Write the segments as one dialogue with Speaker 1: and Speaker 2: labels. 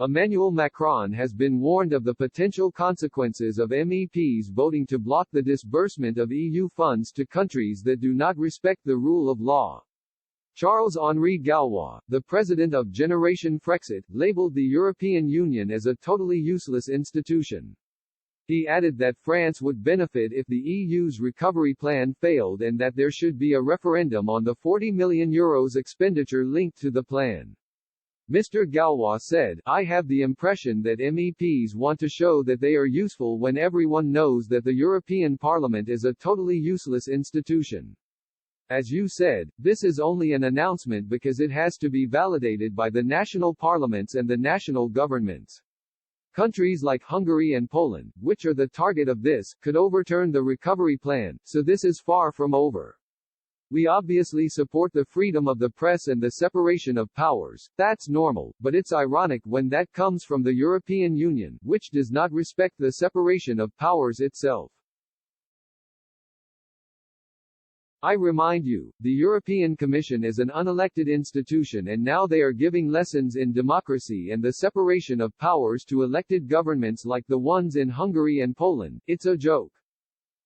Speaker 1: Emmanuel Macron has been warned of the potential consequences of MEPs voting to block the disbursement of EU funds to countries that do not respect the rule of law. Charles-Henri Gallois, the president of Generation Frexit, labeled the European Union as a totally useless institution. He added that France would benefit if the EU's recovery plan failed and that there should be a referendum on the €40 million expenditure linked to the plan. Mr. Gallois said, "I have the impression that MEPs want to show that they are useful when everyone knows that the European Parliament is a totally useless institution. As you said, this is only an announcement because it has to be validated by the national parliaments and the national governments. Countries like Hungary and Poland, which are the target of this, could overturn the recovery plan, so this is far from over. We obviously support the freedom of the press and the separation of powers, that's normal, but it's ironic when that comes from the European Union, which does not respect the separation of powers itself. I remind you, the European Commission is an unelected institution and now they are giving lessons in democracy and the separation of powers to elected governments like the ones in Hungary and Poland. It's a joke.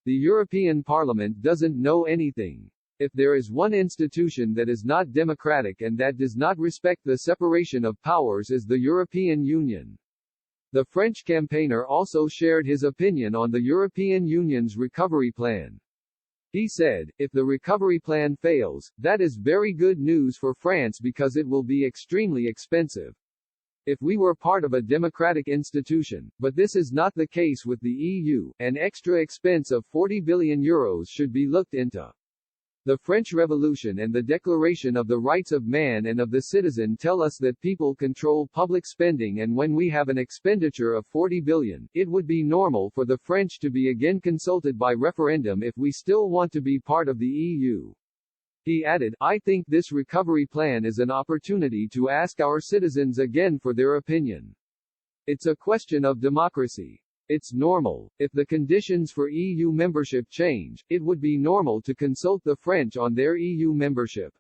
Speaker 1: The European Parliament doesn't know anything. If there is one institution that is not democratic and that does not respect the separation of powers is the European Union." The French campaigner also shared his opinion on the European Union's recovery plan. He said, "If the recovery plan fails, that is very good news for France because it will be extremely expensive. If we were part of a democratic institution, but this is not the case with the EU, an extra expense of €40 billion should be looked into." The French Revolution and the Declaration of the Rights of Man and of the Citizen tell us that people control public spending, and when we have an expenditure of €40 billion, it would be normal for the French to be again consulted by referendum if we still want to be part of the EU. He added, "I think this recovery plan is an opportunity to ask our citizens again for their opinion. It's a question of democracy. It's normal. If the conditions for EU membership change, it would be normal to consult the French on their EU membership."